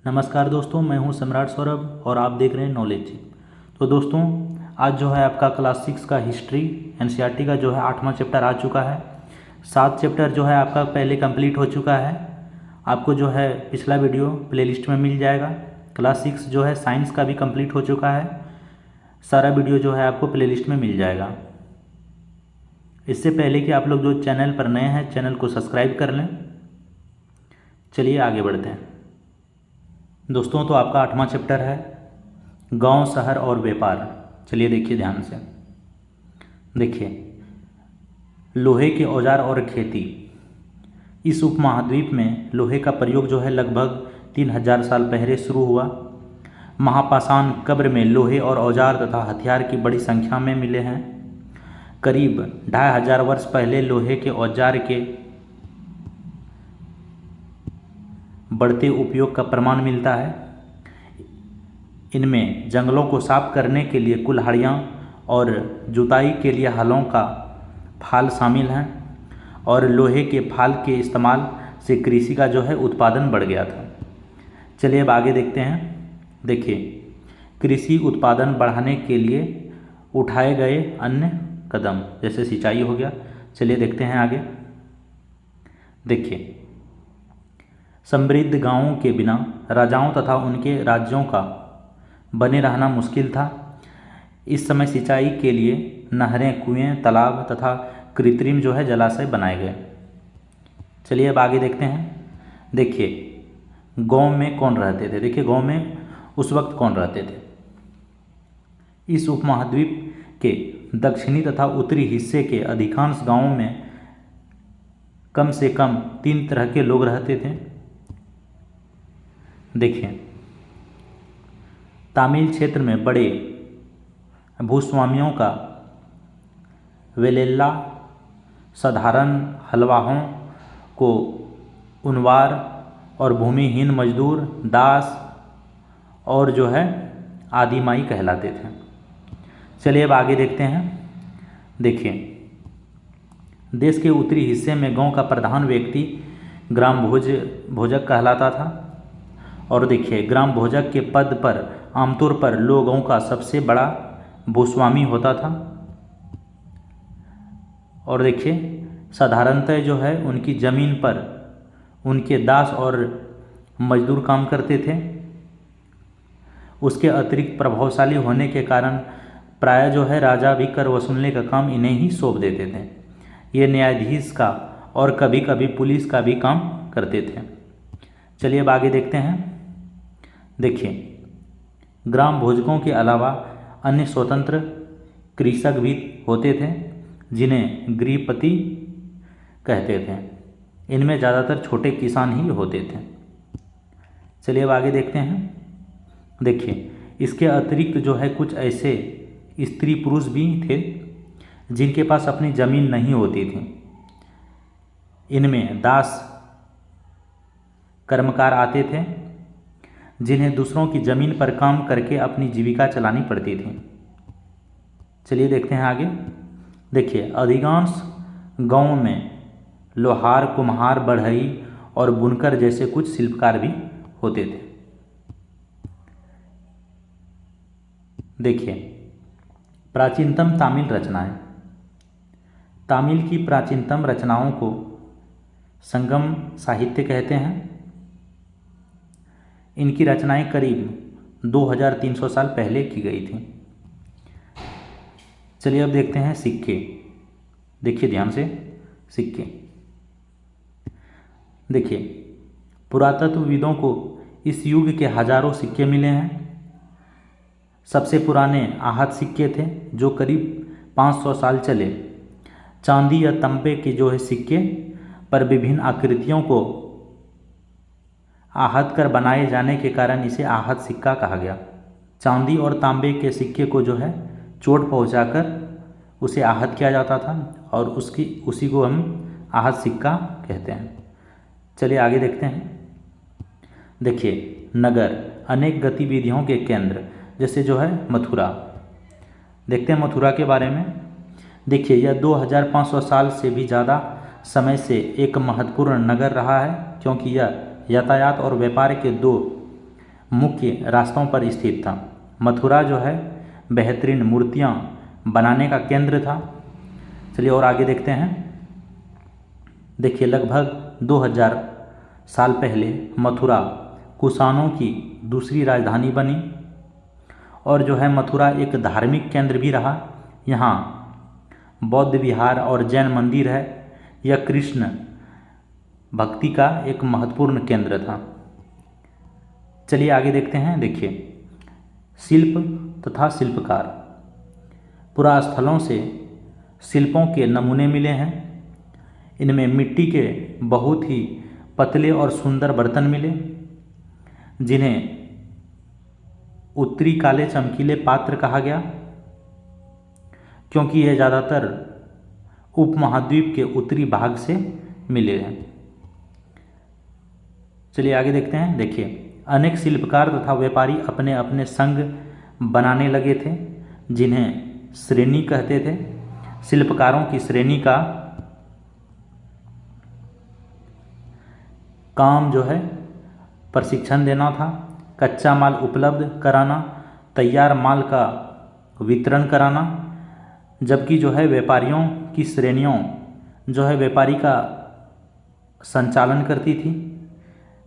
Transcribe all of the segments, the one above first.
नमस्कार दोस्तों, मैं हूं सम्राट सौरभ और आप देख रहे हैं नॉलेज। तो दोस्तों, आज जो है आपका क्लास 6 का हिस्ट्री एनसीईआरटी का जो है 8वां चैप्टर आ चुका है। 7 चैप्टर जो है आपका पहले कंप्लीट हो चुका है। आपको जो है पिछला वीडियो प्लेलिस्ट में मिल जाएगा। क्लास 6 जो है साइंस का भी कंप्लीट हो चुका है। सारा वीडियो जो है आपको प्लेलिस्ट में मिल जाएगा। इससे पहले कि आप लोग जो चैनल पर नए हैं, चैनल को सब्सक्राइब कर लें। चलिए आगे बढ़ते हैं दोस्तों। तो आपका 8वां चैप्टर है गांव, शहर और व्यापार। चलिए देखिए ध्यान से। देखिए, लोहे के औजार और खेती। इस उपमहाद्वीप में लोहे का प्रयोग जो है लगभग 3000 साल पहले शुरू हुआ। महापाषाण कब्र में लोहे और औजार तथा हथियार की बड़ी संख्या में मिले हैं। करीब 2500 वर्ष पहले लोहे के औजार के बढ़ते उपयोग का प्रमाण मिलता है। इनमें जंगलों को साफ करने के लिए कुल्हाड़ियाँ और जुताई के लिए हलों का फाल शामिल हैं। और लोहे के फाल के इस्तेमाल से कृषि का जो है उत्पादन बढ़ गया था। चलिए अब आगे देखते हैं। देखिए, कृषि उत्पादन बढ़ाने के लिए उठाए गए अन्य कदम, जैसे सिंचाई हो गया। चलिए देखते हैं आगे। देखिए, समृद्ध गांवों के बिना राजाओं तथा उनके राज्यों का बने रहना मुश्किल था। इस समय सिंचाई के लिए नहरें, कुएं, तालाब तथा कृत्रिम जो है जलाशय बनाए गए। चलिए अब आगे देखते हैं। देखिए, गांव में कौन रहते थे। देखिए, गांव में उस वक्त कौन रहते थे। इस उपमहाद्वीप के दक्षिणी तथा उत्तरी हिस्से के अधिकांश गांवों में कम से कम 3 तरह के लोग रहते थे। देखिए, तमिल क्षेत्र में बड़े भूस्वामियों का वेलेल्ला, साधारण हलवाहों को उनवार और भूमिहीन मजदूर दास और जो है आदिमाई कहलाते थे। चलिए अब आगे देखते हैं। देखिए, देश के उत्तरी हिस्से में गांव का प्रधान व्यक्ति ग्राम भोजक कहलाता था। और देखिए, ग्राम भोजक के पद पर आमतौर पर लोगों का सबसे बड़ा भूस्वामी होता था। और देखिए, साधारणतः जो है उनकी ज़मीन पर उनके दास और मजदूर काम करते थे। उसके अतिरिक्त प्रभावशाली होने के कारण प्रायः जो है राजा भी कर वसूलने का काम इन्हें ही सौंप देते थे। ये न्यायाधीश का और कभी कभी पुलिस का भी काम करते थे। चलिए अब आगे देखते हैं। देखिए, ग्राम भोजकों के अलावा अन्य स्वतंत्र कृषक भी होते थे जिन्हें गृहपति कहते थे। इनमें ज़्यादातर छोटे किसान ही होते थे। चलिए अब आगे देखते हैं। देखिए, इसके अतिरिक्त जो है कुछ ऐसे स्त्री पुरुष भी थे जिनके पास अपनी ज़मीन नहीं होती थी। इनमें दास कर्मकार आते थे जिन्हें दूसरों की ज़मीन पर काम करके अपनी जीविका चलानी पड़ती थी। चलिए देखते हैं आगे। देखिए, अधिकांश गांवों में लोहार, कुम्हार, बढ़ई और बुनकर जैसे कुछ शिल्पकार भी होते थे। देखिए, प्राचीनतम तमिल रचनाएं। तमिल की प्राचीनतम रचनाओं को संगम साहित्य कहते हैं। इनकी रचनाएं करीब 2300 साल पहले की गई थी। चलिए अब देखते हैं सिक्के। देखिए ध्यान से, सिक्के। देखिए, पुरातत्वविदों को इस युग के हजारों सिक्के मिले हैं। सबसे पुराने आहत सिक्के थे जो करीब 500 साल चले। चांदी या तांबे के जो है सिक्के पर विभिन्न आकृतियों को आहत कर बनाए जाने के कारण इसे आहत सिक्का कहा गया। चांदी और तांबे के सिक्के को जो है चोट पहुंचाकर उसे आहत किया जाता था और उसी को हम आहत सिक्का कहते हैं। चलिए आगे देखते हैं। देखिए, नगर अनेक गतिविधियों के केंद्र, जैसे जो है मथुरा। देखते हैं मथुरा के बारे में। देखिए, यह 2500 साल से भी ज़्यादा समय से एक महत्वपूर्ण नगर रहा है क्योंकि यह यातायात और व्यापार के 2 मुख्य रास्तों पर स्थित था। मथुरा जो है बेहतरीन मूर्तियाँ बनाने का केंद्र था। चलिए और आगे देखते हैं। देखिए लगभग 2000 साल पहले मथुरा कुषाणों की दूसरी राजधानी बनी और जो है मथुरा एक धार्मिक केंद्र भी रहा। यहाँ बौद्ध विहार और जैन मंदिर है। यह कृष्ण भक्ति का एक महत्वपूर्ण केंद्र था। चलिए आगे देखते हैं। देखिए शिल्प तथा शिल्पकार, पुरास्थलों से शिल्पों के नमूने मिले हैं। इनमें मिट्टी के बहुत ही पतले और सुंदर बर्तन मिले, जिन्हें उत्तरी काले चमकीले पात्र कहा गया, क्योंकि यह ज़्यादातर उपमहाद्वीप के उत्तरी भाग से मिले हैं। चलिए आगे देखते हैं। देखिए अनेक शिल्पकार तथा व्यापारी अपने अपने संघ बनाने लगे थे, जिन्हें श्रेणी कहते थे। शिल्पकारों की श्रेणी का काम जो है प्रशिक्षण देना था, कच्चा माल उपलब्ध कराना, तैयार माल का वितरण कराना, जबकि जो है व्यापारियों की श्रेणियों जो है व्यापारी का संचालन करती थी।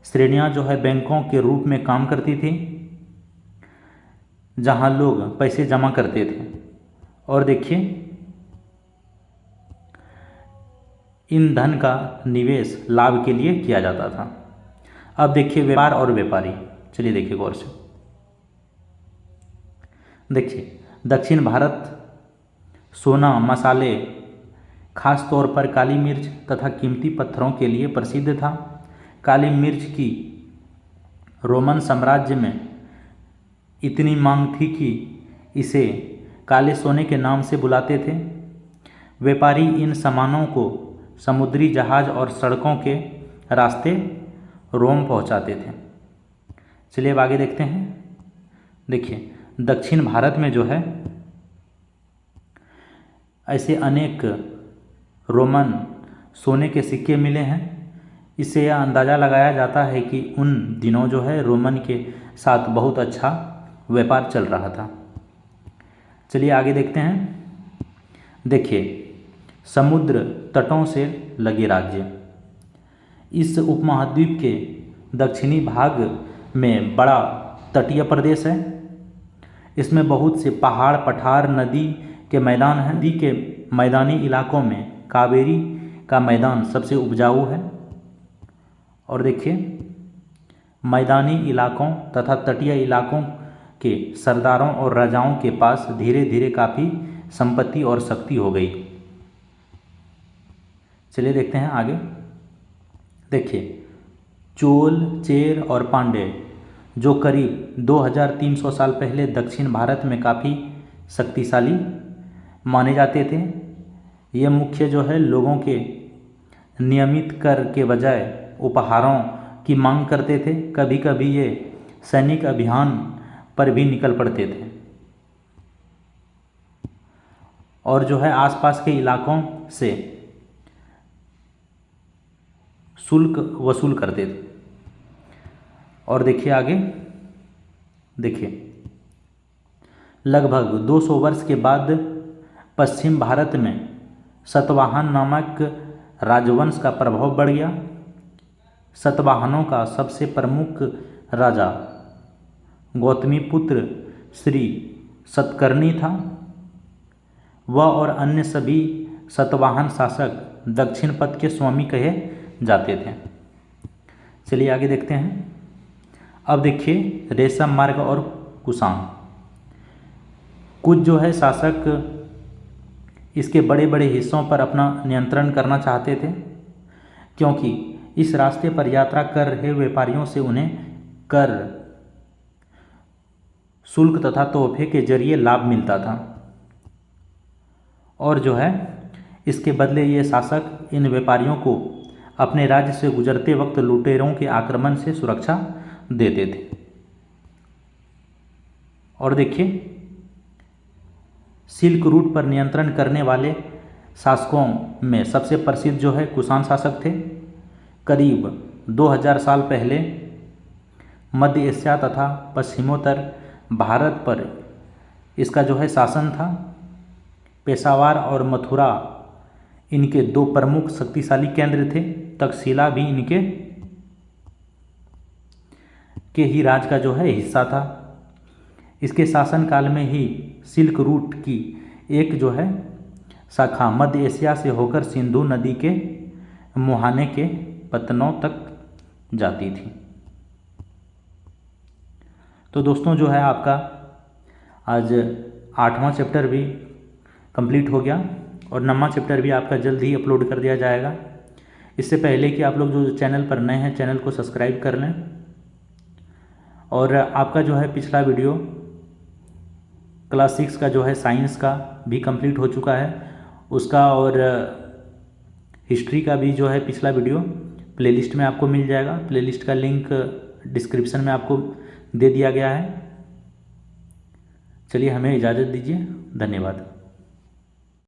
श्रेणियाँ जो है बैंकों के रूप में काम करती थी, जहाँ लोग पैसे जमा करते थे। और देखिए इन धन का निवेश लाभ के लिए किया जाता था। अब देखिए व्यापार और व्यापारी। चलिए देखिए गौर से। देखिए दक्षिण भारत सोना, मसाले, खास तौर पर काली मिर्च तथा कीमती पत्थरों के लिए प्रसिद्ध था। काली मिर्च की रोमन साम्राज्य में इतनी मांग थी कि इसे काले सोने के नाम से बुलाते थे। व्यापारी इन सामानों को समुद्री जहाज और सड़कों के रास्ते रोम पहुंचाते थे। चलिए अब आगे देखते हैं। देखिए दक्षिण भारत में जो है ऐसे अनेक रोमन सोने के सिक्के मिले हैं। इससे यह अंदाज़ा लगाया जाता है कि उन दिनों जो है रोमन के साथ बहुत अच्छा व्यापार चल रहा था। चलिए आगे देखते हैं। देखिए समुद्र तटों से लगे राज्य। इस उपमहाद्वीप के दक्षिणी भाग में बड़ा तटीय प्रदेश है। इसमें बहुत से पहाड़, पठार, नदी के मैदान हैं। नदी के मैदानी इलाकों में कावेरी का मैदान सबसे उपजाऊ है। और देखिए मैदानी इलाकों तथा तटीय इलाकों के सरदारों और राजाओं के पास धीरे धीरे काफ़ी संपत्ति और शक्ति हो गई। चलिए देखते हैं आगे। देखिए चोल, चेर और पांड्य जो करीब 2300 साल पहले दक्षिण भारत में काफ़ी शक्तिशाली माने जाते थे। ये मुख्य जो है लोगों के नियमित कर के बजाय उपहारों की मांग करते थे। कभी कभी ये सैनिक अभियान पर भी निकल पड़ते थे और जो है आसपास के इलाकों से शुल्क वसूल करते थे। और देखिए आगे। देखिए लगभग 200 वर्ष के बाद पश्चिम भारत में सतवाहन नामक राजवंश का प्रभाव बढ़ गया। सतवाहनों का सबसे प्रमुख राजा गौतमीपुत्र श्री सतकर्णी था। वह और अन्य सभी सतवाहन शासक दक्षिण पथ के स्वामी कहे जाते थे। चलिए आगे देखते हैं। अब देखिए रेशम मार्ग और कुषाण। कुछ जो है शासक इसके बड़े बड़े हिस्सों पर अपना नियंत्रण करना चाहते थे, क्योंकि इस रास्ते पर यात्रा कर रहे व्यापारियों से उन्हें कर, शुल्क तथा तोहफे के जरिए लाभ मिलता था। और जो है इसके बदले ये शासक इन व्यापारियों को अपने राज्य से गुजरते वक्त लुटेरों के आक्रमण से सुरक्षा देते थे। और देखिए सिल्क रूट पर नियंत्रण करने वाले शासकों में सबसे प्रसिद्ध जो है कुषाण शासक थे। करीब 2000 साल पहले मध्य एशिया तथा पश्चिमोत्तर भारत पर इसका जो है शासन था। पेशावर और मथुरा इनके दो प्रमुख शक्तिशाली केंद्र थे। तक्षशिला भी इनके ही राज का जो है हिस्सा था। इसके शासनकाल में ही सिल्क रूट की एक जो है शाखा मध्य एशिया से होकर सिंधु नदी के मुहाने के पत्तनों तक जाती थी। तो दोस्तों जो है आपका आज 8वां चैप्टर भी कंप्लीट हो गया और 9वां चैप्टर भी आपका जल्द ही अपलोड कर दिया जाएगा। इससे पहले कि आप लोग जो चैनल पर नए हैं चैनल को सब्सक्राइब कर लें। और आपका जो है पिछला वीडियो क्लास 6 का जो है साइंस का भी कंप्लीट हो चुका है, उसका और हिस्ट्री का भी जो है पिछला वीडियो प्लेलिस्ट में आपको मिल जाएगा। प्लेलिस्ट का लिंक डिस्क्रिप्शन में आपको दे दिया गया है। चलिए हमें इजाज़त दीजिए। धन्यवाद।